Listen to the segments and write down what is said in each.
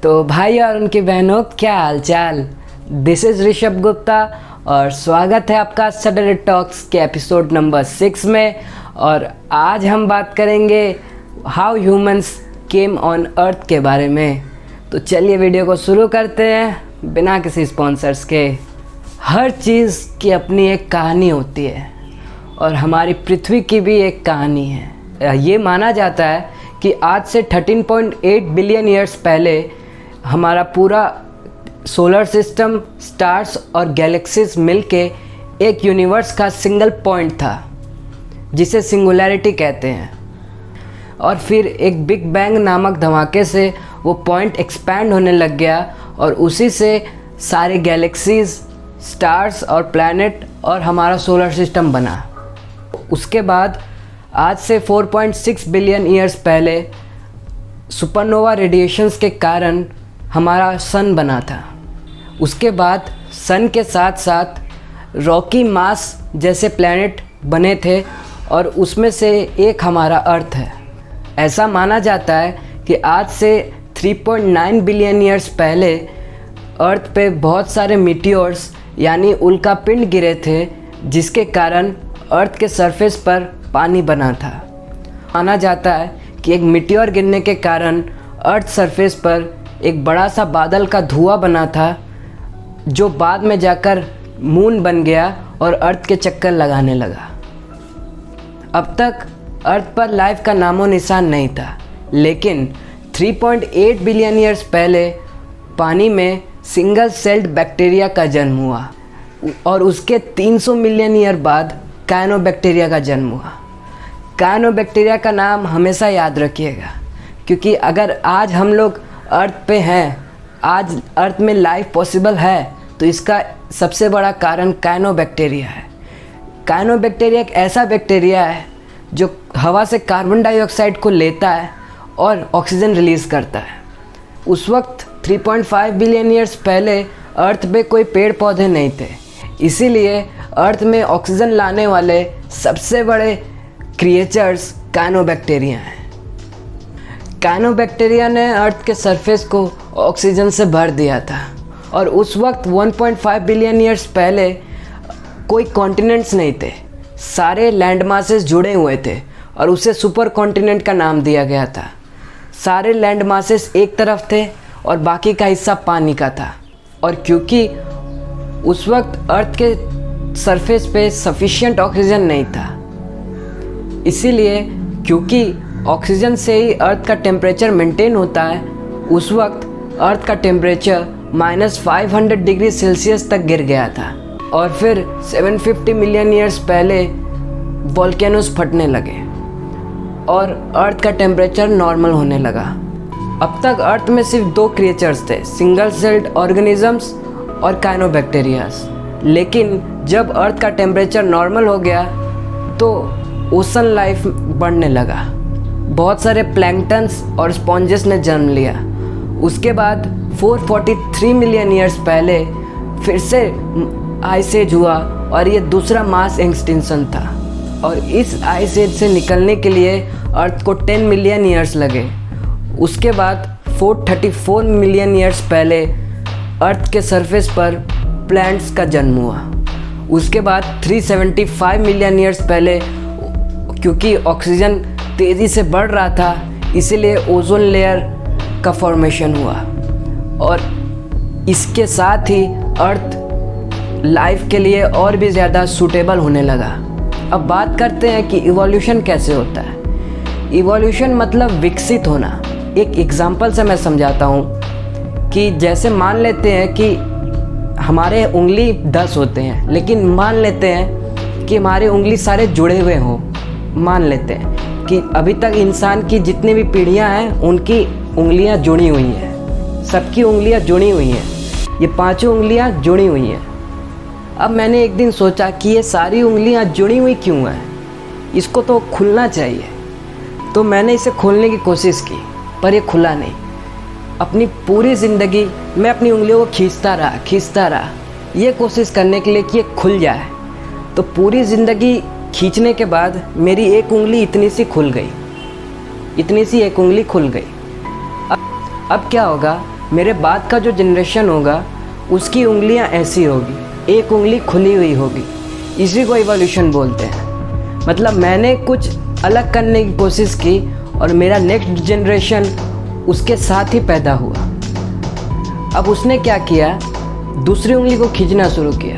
तो भाई और उनकी बहनों, क्या हालचाल। दिस इज़ ऋषभ गुप्ता और स्वागत है आपका सैटरडे टॉक्स के एपिसोड नंबर 6 में। और आज हम बात करेंगे how humans came on earth के बारे में। तो चलिए वीडियो को शुरू करते हैं बिना किसी स्पॉन्सर्स के। हर चीज़ की अपनी एक कहानी होती है और हमारी पृथ्वी की भी एक कहानी है। ये माना जाता है कि आज से 13.8 बिलियन ईयर्स पहले हमारा पूरा सोलर सिस्टम, स्टार्स और गैलेक्सीज मिलके एक यूनिवर्स का सिंगल पॉइंट था जिसे सिंगुलैरिटी कहते हैं। और फिर एक बिग बैंग नामक धमाके से वो पॉइंट एक्सपैंड होने लग गया और उसी से सारे गैलेक्सीज, स्टार्स और प्लैनेट और हमारा सोलर सिस्टम बना। उसके बाद आज से 4.6 बिलियन ईयर्स पहले सुपरनोवा रेडिएशंस के कारण हमारा सन बना था। उसके बाद सन के साथ साथ रॉकी मार्स जैसे प्लैनेट बने थे और उसमें से एक हमारा अर्थ है। ऐसा माना जाता है कि आज से 3.9 बिलियन ईयर्स पहले अर्थ पे बहुत सारे मीटियोर्स यानी उल्कापिंड गिरे थे, जिसके कारण अर्थ के सरफेस पर पानी बना था। माना जाता है कि एक मीटियोर गिरने के कारण अर्थ सरफेस पर एक बड़ा सा बादल का धुआं बना था, जो बाद में जाकर मून बन गया और अर्थ के चक्कर लगाने लगा। अब तक अर्थ पर लाइफ का नामो निशान नहीं था, लेकिन 3.8 बिलियन ईयर्स पहले पानी में सिंगल सेल्ड बैक्टीरिया का जन्म हुआ और उसके 300 मिलियन ईयर बाद कायनोबैक्टीरिया का जन्म हुआ। कायनोबैक्टीरिया का नाम हमेशा याद रखिएगा, क्योंकि अगर आज हम लोग अर्थ पे हैं, आज अर्थ में लाइफ पॉसिबल है, तो इसका सबसे बड़ा कारण कायनोबैक्टीरिया है। कायनोबैक्टीरिया एक ऐसा बैक्टीरिया है जो हवा से कार्बन डाइऑक्साइड को लेता है और ऑक्सीजन रिलीज़ करता है। उस वक्त 3.5 बिलियन ईयर्स पहले अर्थ पे कोई पेड़ पौधे नहीं थे, इसीलिए अर्थ में ऑक्सीजन लाने वाले सबसे बड़े क्रिएचर्स कायनोबैक्टीरिया हैं। कायनोबैक्टीरिया ने अर्थ के सरफेस को ऑक्सीजन से भर दिया था और उस वक्त 1.5 बिलियन ईयर्स पहले कोई कॉन्टिनेंट्स नहीं थे, सारे लैंड मासेस जुड़े हुए थे और उसे सुपर कॉन्टिनेंट का नाम दिया गया था। सारे लैंड मासेस एक तरफ थे और बाकी का हिस्सा पानी का था। और क्योंकि उस वक्त अर्थ के सरफेस पे सफिशिएंट ऑक्सीजन नहीं था, इसीलिए क्योंकि ऑक्सीजन से ही अर्थ का टेम्परेचर मेंटेन होता है, उस वक्त अर्थ का टेम्परेचर -500 डिग्री सेल्सियस तक गिर गया था। और फिर 750 मिलियन ईयर्स पहले वोल्केनोस फटने लगे और अर्थ का टेम्परेचर नॉर्मल होने लगा। अब तक अर्थ में सिर्फ 2 क्रिएचर्स थे, सिंगल सेल्ड ऑर्गेनिजम्स और कायनोबैक्टीरियाज। लेकिन जब अर्थ का टेम्परेचर नॉर्मल हो गया तो ओशन लाइफ बढ़ने लगा। बहुत सारे प्लैंक्टन्स और स्पॉन्जेस ने जन्म लिया। उसके बाद 443 मिलियन ईयर्स पहले फिर से आइस एज हुआ और ये दूसरा मास एक्सटिंक्शन था। और इस आइस एज से निकलने के लिए अर्थ को 10 मिलियन ईयर्स लगे। उसके बाद 434 मिलियन ईयर्स पहले अर्थ के सरफेस पर प्लांट्स का जन्म हुआ। उसके बाद 375 मिलियन ईयर्स पहले, क्योंकि ऑक्सीजन तेज़ी से बढ़ रहा था, इसीलिए ओजोन लेयर का फॉर्मेशन हुआ और इसके साथ ही अर्थ लाइफ के लिए और भी ज़्यादा सूटेबल होने लगा। अब बात करते हैं कि इवोल्यूशन कैसे होता है। इवोल्यूशन मतलब विकसित होना। एक एग्जांपल से मैं समझाता हूँ कि जैसे मान लेते हैं कि हमारे उंगली 10 होते हैं, लेकिन मान लेते हैं कि हमारे उंगली सारे जुड़े हुए हों। मान लेते हैं कि अभी तक इंसान की जितनी भी पीढ़ियां हैं उनकी उंगलियां जुड़ी हुई हैं, सबकी उंगलियां जुड़ी हुई हैं, ये 5 उंगलियां जुड़ी हुई हैं। अब मैंने एक दिन सोचा कि ये सारी उंगलियां जुड़ी हुई क्यों हैं, इसको तो खुलना चाहिए। तो मैंने इसे खोलने की कोशिश की, पर ये खुला नहीं। अपनी पूरी ज़िंदगी मैं अपनी उंगलियों को खींचता रहा ये कोशिश करने के लिए कि ये खुल जाए। तो पूरी ज़िंदगी खींचने के बाद मेरी एक उंगली इतनी सी एक उंगली खुल गई। अब क्या होगा मेरे बाद का जो जनरेशन होगा उसकी उंगलियां ऐसी होगी, एक उंगली खुली हुई होगी। इसी को इवोल्यूशन बोलते हैं। मतलब मैंने कुछ अलग करने की कोशिश की और मेरा नेक्स्ट जनरेशन उसके साथ ही पैदा हुआ। अब उसने क्या किया, दूसरी उंगली को खींचना शुरू किया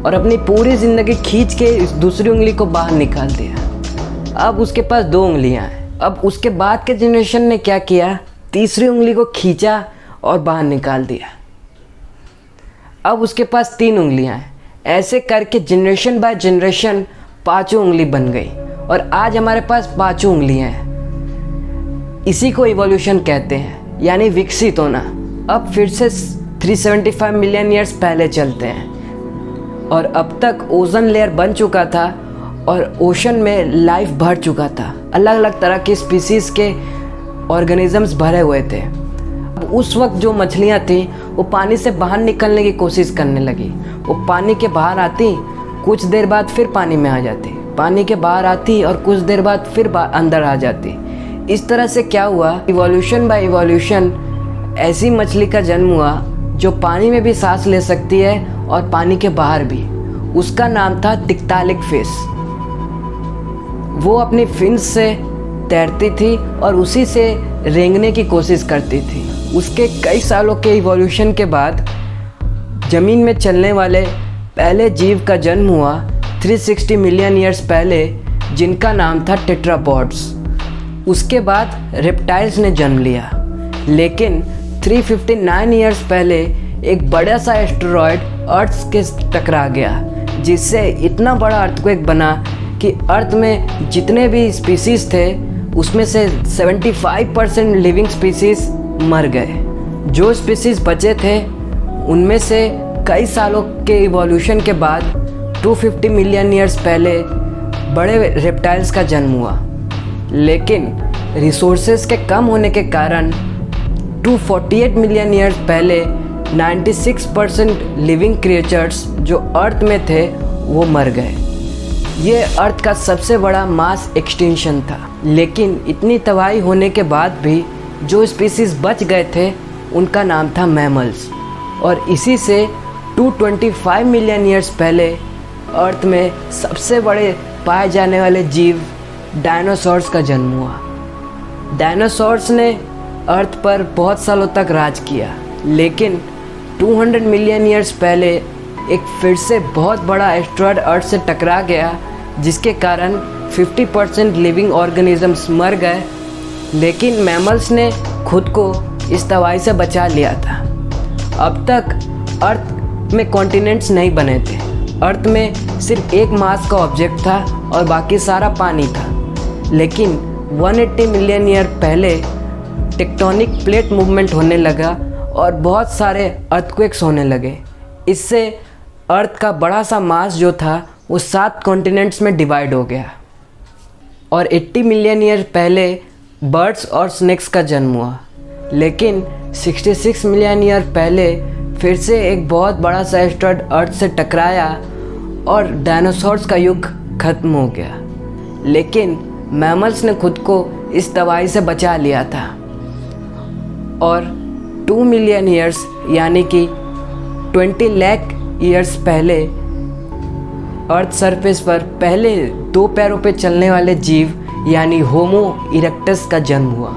और अपनी पूरी ज़िंदगी खींच के इस दूसरी उंगली को बाहर निकाल दिया। अब उसके पास 2 उंगलियां हैं। अब उसके बाद के जनरेशन ने क्या किया, तीसरी उंगली को खींचा और बाहर निकाल दिया। अब उसके पास 3 उंगलियां हैं। ऐसे करके जनरेशन बाय जनरेशन 5 उंगली बन गई और आज हमारे पास 5 उंगलियां हैं। इसी को इवोल्यूशन कहते हैं, यानी विकसित होना। अब फिर से 375 मिलियन ईयर्स पहले चलते हैं और अब तक ओजोन लेयर बन चुका था और ओशन में लाइफ भर चुका था। अलग अलग तरह के स्पीसीज़ के ऑर्गेनिजम्स भरे हुए थे। अब उस वक्त जो मछलियाँ थीं वो पानी से बाहर निकलने की कोशिश करने लगी। वो पानी के बाहर आती, कुछ देर बाद फिर पानी में आ जाती, पानी के बाहर आती और कुछ देर बाद फिर अंदर आ जाती। इस तरह से क्या हुआ, इवोल्यूशन बाय इवोल्यूशन ऐसी मछली का जन्म हुआ जो पानी में भी सांस ले सकती है और पानी के बाहर भी। उसका नाम था तिक्तालिक फिश। वो अपनी फिन्स से तैरती थी और उसी से रेंगने की कोशिश करती थी। उसके कई सालों के इवोल्यूशन के बाद ज़मीन में चलने वाले पहले जीव का जन्म हुआ 360 मिलियन ईयर्स पहले, जिनका नाम था टेट्रापॉड्स। उसके बाद रेप्टाइल्स ने जन्म लिया। लेकिन 359 ईयर्स पहले एक बड़ा सा एस्टेरॉयड अर्थ के टकरा गया, जिससे इतना बड़ा अर्थक्वेक बना कि अर्थ में जितने भी स्पीसीज़ थे उसमें से 75% लिविंग स्पीसीज़ मर गए। जो स्पीसीज़ बचे थे उनमें से कई सालों के इवोल्यूशन के बाद 250 मिलियन ईयर्स पहले बड़े रेप्टाइल्स का जन्म हुआ। लेकिन रिसोर्सेज के कम होने के कारण 248 मिलियन ईयर्स पहले 96% लिविंग क्रिएचर्स जो अर्थ में थे वो मर गए। ये अर्थ का सबसे बड़ा मास एक्सटिंक्शन था। लेकिन इतनी तबाही होने के बाद भी जो स्पीसीज़ बच गए थे उनका नाम था मैमल्स। और इसी से 225 मिलियन ईयर्स पहले अर्थ में सबसे बड़े पाए जाने वाले जीव डायनासोर्स का जन्म हुआ। डायनासोर्स ने अर्थ पर बहुत सालों तक राज किया। लेकिन 200 मिलियन ईयर्स पहले एक फिर से बहुत बड़ा एस्टेरॉयड अर्थ से टकरा गया, जिसके कारण 50% लिविंग ऑर्गेनिजम्स मर गए। लेकिन मैमल्स ने खुद को इस तबाही से बचा लिया था। अब तक अर्थ में कॉन्टिनेंट्स नहीं बने थे। अर्थ में सिर्फ एक मास का ऑब्जेक्ट था और बाकी सारा पानी था। लेकिन 180 मिलियन ईयर पहले टेक्टोनिक प्लेट मूवमेंट होने लगा और बहुत सारे अर्थक्वेक्स होने लगे। इससे अर्थ का बड़ा सा मास जो था वो 7 कॉन्टिनेंट्स में डिवाइड हो गया। और 80 मिलियन ईयर पहले बर्ड्स और स्नेक्स का जन्म हुआ। लेकिन 66 मिलियन ईयर पहले फिर से एक बहुत बड़ा सा एस्टेरॉयड अर्थ से टकराया और डायनासोर्स का युग खत्म हो गया। लेकिन मैमल्स ने खुद को इस तबाही से बचा लिया था। और 2 मिलियन ईयर्स यानी कि 20 लाख ईयर्स पहले अर्थ सरफेस पर पहले 2 पैरों पे चलने वाले जीव यानी होमो इरेक्टस का जन्म हुआ।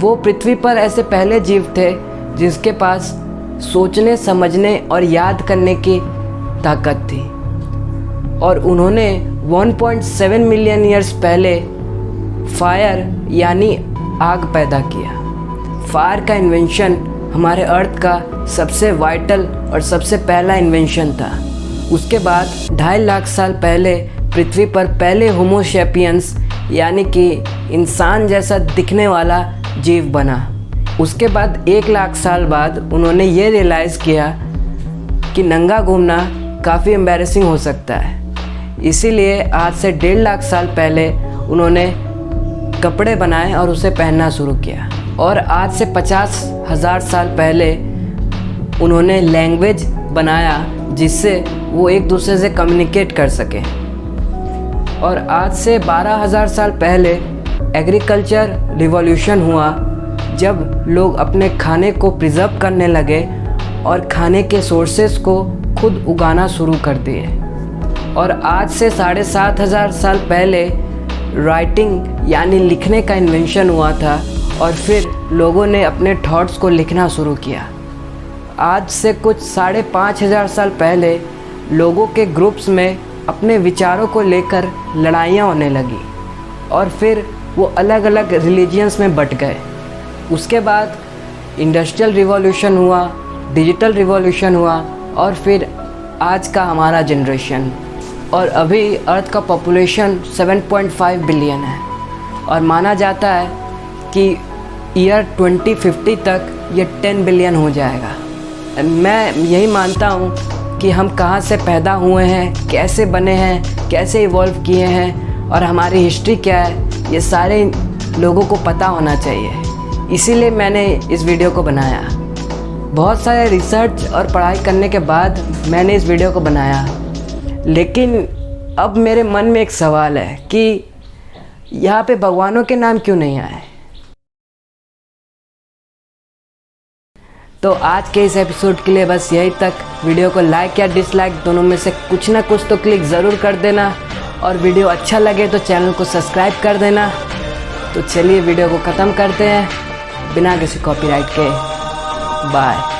वो पृथ्वी पर ऐसे पहले जीव थे जिसके पास सोचने, समझने और याद करने की ताकत थी। और उन्होंने 1.7 मिलियन ईयर्स पहले फायर यानी आग पैदा किया। फायर का इन्वेंशन हमारे अर्थ का सबसे वाइटल और सबसे पहला इन्वेंशन था। उसके बाद 2.5 लाख साल पहले पृथ्वी पर पहले होमो सैपियंस यानी कि इंसान जैसा दिखने वाला जीव बना। उसके बाद 1 लाख साल बाद उन्होंने ये रियलाइज़ किया कि नंगा घूमना काफ़ी एम्बैरेसिंग हो सकता है। इसीलिए आज से 1.5 लाख साल पहले उन्होंने कपड़े बनाए और उसे पहनना शुरू किया। और आज से 50,000 साल पहले उन्होंने लैंग्वेज बनाया जिससे वो एक दूसरे से कम्युनिकेट कर सकें। और आज से 12,000 साल पहले एग्रीकल्चर रिवॉल्यूशन हुआ, जब लोग अपने खाने को प्रिजर्व करने लगे और खाने के सोर्सेस को खुद उगाना शुरू कर दिए। और आज से 7,500 साल पहले राइटिंग यानी लिखने का इन्वेंशन हुआ था और फिर लोगों ने अपने थॉट्स को लिखना शुरू किया। आज से कुछ 5,500 साल पहले लोगों के ग्रुप्स में अपने विचारों को लेकर लड़ाइयाँ होने लगी और फिर वो अलग अलग रिलीजियंस में बट गए। उसके बाद इंडस्ट्रियल रिवॉल्यूशन हुआ, डिजिटल रिवॉल्यूशन हुआ और फिर आज का हमारा जनरेशन। और अभी अर्थ का पॉपुलेशन 7.5 बिलियन है और माना जाता है कि ईयर 2050 तक ये 10 बिलियन हो जाएगा। मैं यही मानता हूँ कि हम कहाँ से पैदा हुए हैं, कैसे बने हैं, कैसे इवॉल्व किए हैं और हमारी हिस्ट्री क्या है, ये सारे लोगों को पता होना चाहिए। इसीलिए मैंने इस वीडियो को बनाया। बहुत सारे रिसर्च और पढ़ाई करने के बाद मैंने इस वीडियो को बनाया, लेकिन अब मेरे मन में एक सवाल है कि यहाँ पे भगवानों के नाम क्यों नहीं आए। तो आज के इस एपिसोड के लिए बस यही तक। वीडियो को लाइक या डिसलाइक दोनों में से कुछ ना कुछ तो क्लिक ज़रूर कर देना और वीडियो अच्छा लगे तो चैनल को सब्सक्राइब कर देना। तो चलिए वीडियो को ख़त्म करते हैं बिना किसी कॉपीराइट के। बाय।